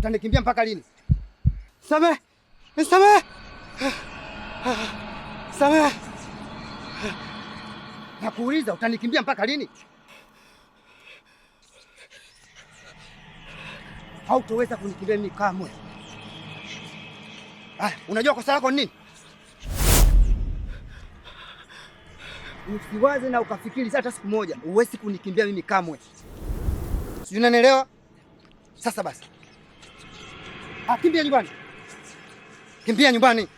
utanikimbia mpaka lini? Samehe. Samehe. Samehe. Nakuuliza utanikimbia mpaka lini? Hautoweza kunikimbia mimi kamwe. Unajua kosa lako ni nini? Usiwaze na ukafikiri hata siku moja uwezi kunikimbia mimi kamwe. Sijui unanielewa? Sasa basi. Kimbia nyumbani. Kimbia nyumbani.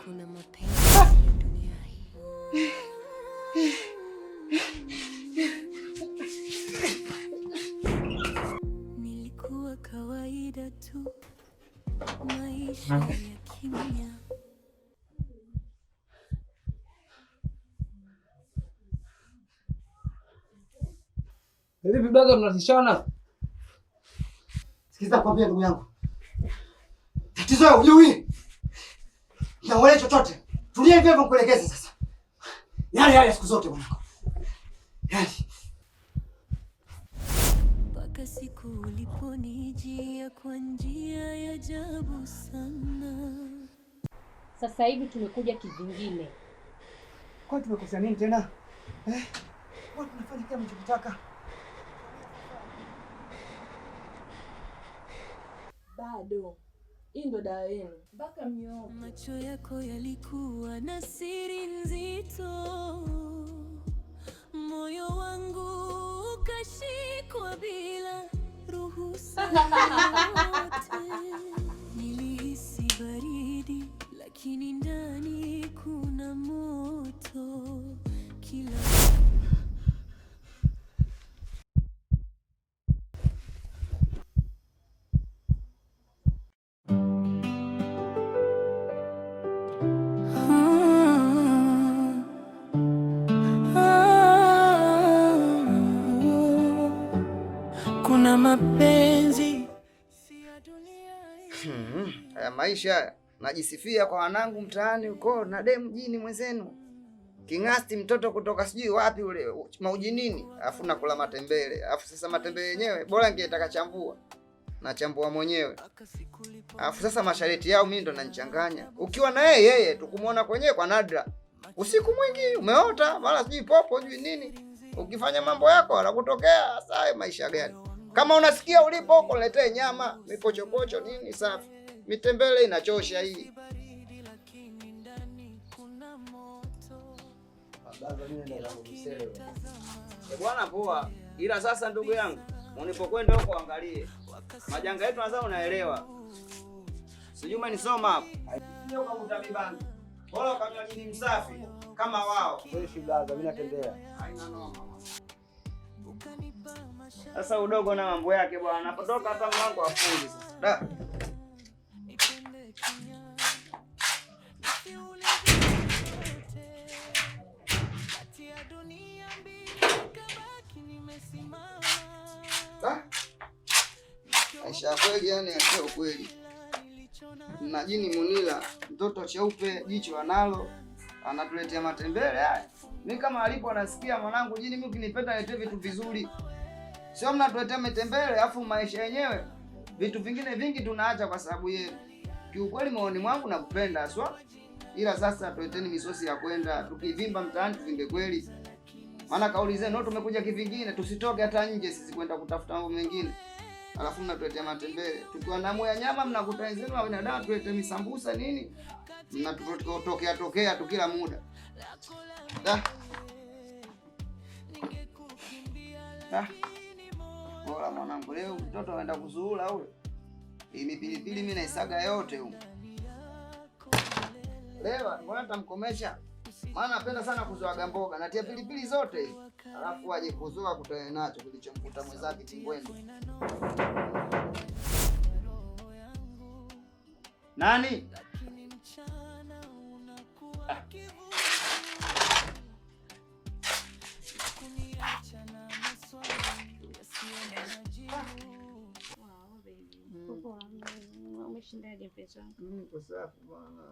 Kuna mapenzi dunia hii. Nilikuwa kawaida tu, maisha ya kimya. Hivi brother mnatishana? Sikiza kwambia ndugu yangu. Tatizo wewe hujui. Naona chochote. Tulia hivyo hivyo nikuelekeze sasa. Yale siku zote mwanangu. Yale. Mpaka siku uliponijia kwa njia ya ajabu sana. Sasa hivi tumekuja kivingine. Kwa tumekosea nini tena? Kwa tunafanya kile mnachotaka. Bado. Hii ndo dawa yenu. Mpaka mnyoke. Macho yako yalikuwa na siri nzito. Moyo wangu ukashikwa bila ruhusa yote. Nilihisi baridi lakini ndani kuna moto. Kila kuna mapenzi si ya dunia. Haya maisha haya. Najisifia kwa wanangu mtaani uko na demu mjini mwenzenu. Kingasti mtoto kutoka sijui wapi ule mauji nini, afu nakula matembele. Afu sasa matembele yenyewe bora ningetaka chambua. Na chambua mwenyewe. Afu sasa mashariti yao mimi ndo nanichanganya. Ukiwa na yeye tukumuona kwenyewe kwa nadra. Usiku mwingi umeota mara sijui popo sijui nini. Ukifanya mambo yako anakutokea. Sasa maisha gani? Kama unasikia ulipo huko letee nyama, mipochopocho nini safi. Mitembele inachosha hii. Bwana poa. Ila sasa ndugu yangu, unipokwenda huko angalie. Majanga yetu nadhani unaelewa. Sijui umenisoma hapo. Sio kama utabibangi. Bora kama jini msafi kama wao. Fresh blaza mimi natembea. Haina noma. Sasa udogo na mambo yake bwana. Anapotoka hata mlango afungi sasa. Da. Aisha kweli yani sio kweli. Na jini Munila, mtoto cheupe, jicho analo, anatuletea matembele haya. Mimi kama alipo anasikia mwanangu jini mimi ukinipenda niletee vitu vizuri. Sio mnatuletea matembele afu maisha yenyewe vitu vingine vingi tunaacha kwa sababu yenu. Kiukweli maoni mwangu nakupenda aswa. Ila sasa tuleteni misosi ya kwenda, tukivimba mtaani tuvimbe kweli. Maana kauli zenu tumekuja kivingine, tusitoke hata nje sisi kwenda kutafuta mambo mengine. Alafu mnatuletea matembele. Tukiwa na moyo nyama mnakuta wenzenu wa binadamu tulete misambusa nini? Mnatutokea tu kila muda. Bora mwanangu leo mtoto anaenda kuzuula ule. Hii mipilipili mimi naisaga yote huko. Leo mbona tamkomesha? Maana napenda sana kuzoaga mboga, natia pilipili zote hizi. Alafu aje kuzoa kutana nacho kilichomkuta mwenzake Kingwendo. Nani? Umeshindaje mpenzi wangu? Niko safi bwana.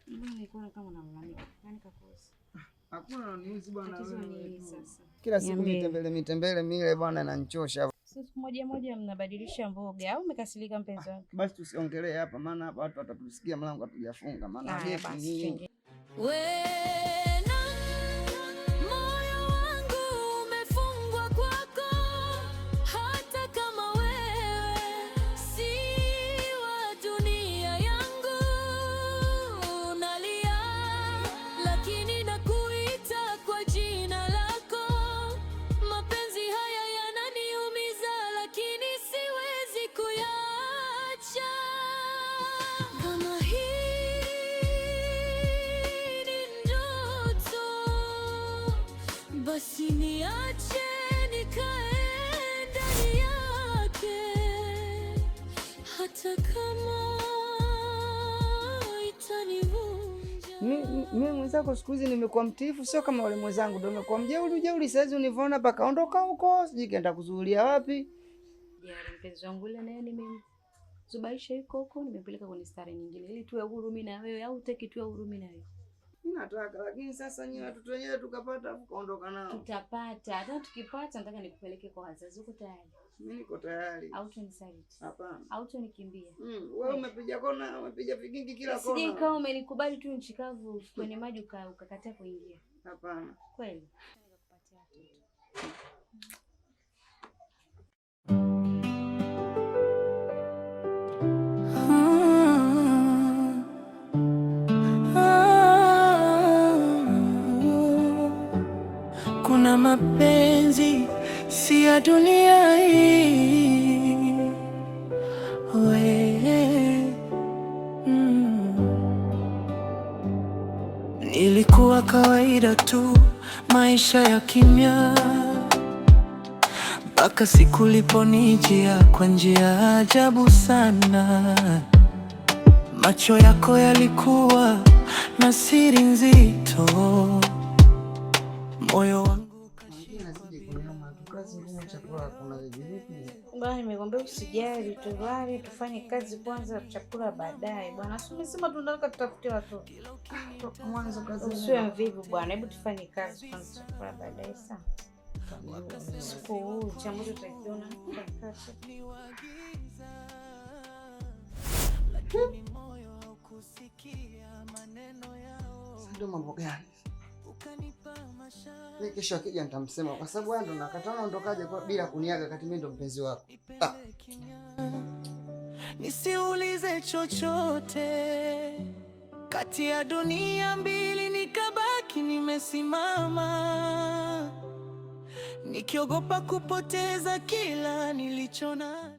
Nilikuwa kama unalalamika. Nani kakosa? Hakuna niuzi bwana. Tatizo ni sasa. Kila siku mitembele mile bwana inanichosha. Siku moja mnabadilisha mboga au umekasirika mpenzi wangu? Basi tusiongelee hapa maana hapa watu watatusikia, mlango hatujafunga maana geti ni. Moyo wangu umefungwa kwako, hata kama wewe si wa dunia yangu. Nalia lakini nakuita kwa jina lako. Mapenzi haya yananiumiza lakini siwezi kuyacha. Kama hii ni ndoto, basi niache nikae ndani yake, hata kama itanivunja. Mimi mwenzako siku hizi nimekuwa mtiifu, sio kama wale mwenzangu ndio nimekuwa mjeuri. Saizi univaona paka ondoka huko, sijui kaenda kuzuhulia wapi. Jari mpenzi wangu ile naye nimemzubaisha huko nimepeleka kwenye stare nyingine ili tuwe huru mimi na wewe, au utaki tuwe huru mimi na wewe? Mimi nataka, lakini sasa nyinyi watoto wenyewe tukapata kuondoka nao. Tutapata. Hata tukipata nataka nikupeleke kwa wazazi. Uko tayari? Mimi niko tayari. Au tunisaliti? Hapana. Au tunikimbia? Wewe umepiga kona, umepiga vigingi kila kona. Sije kama umenikubali tu nchi kavu kwenye maji ukakataa kuingia. Hapana. Kweli? Kuna mapenzi si ya dunia hii. Ilikuwa kawaida tu, maisha ya kimya, mpaka siku liponijia kwa njia ajabu sana. Macho yako yalikuwa na siri nzito, moyo wangu Bwana, nimekwambia usijali, tulale tufanye kazi kwanza, chakula baadaye. Bwana, si umesema tunataka tutafute watoto. Mwanzo kazi. Usiwe mvivu bwana, hebu tufanye kazi kwanza, chakula baadaye sawa? Siku cha moto tutakiona kazi. Ndio mambo gani? Mimi kesho akija nitamsema kwa sababu wewe ndo nakatana ondokaje kwa bila kuniaga kati mimi ndo mpenzi wako. Nisiulize chochote, kati ya dunia mbili nikabaki nimesimama, nikiogopa kupoteza kila nilichona.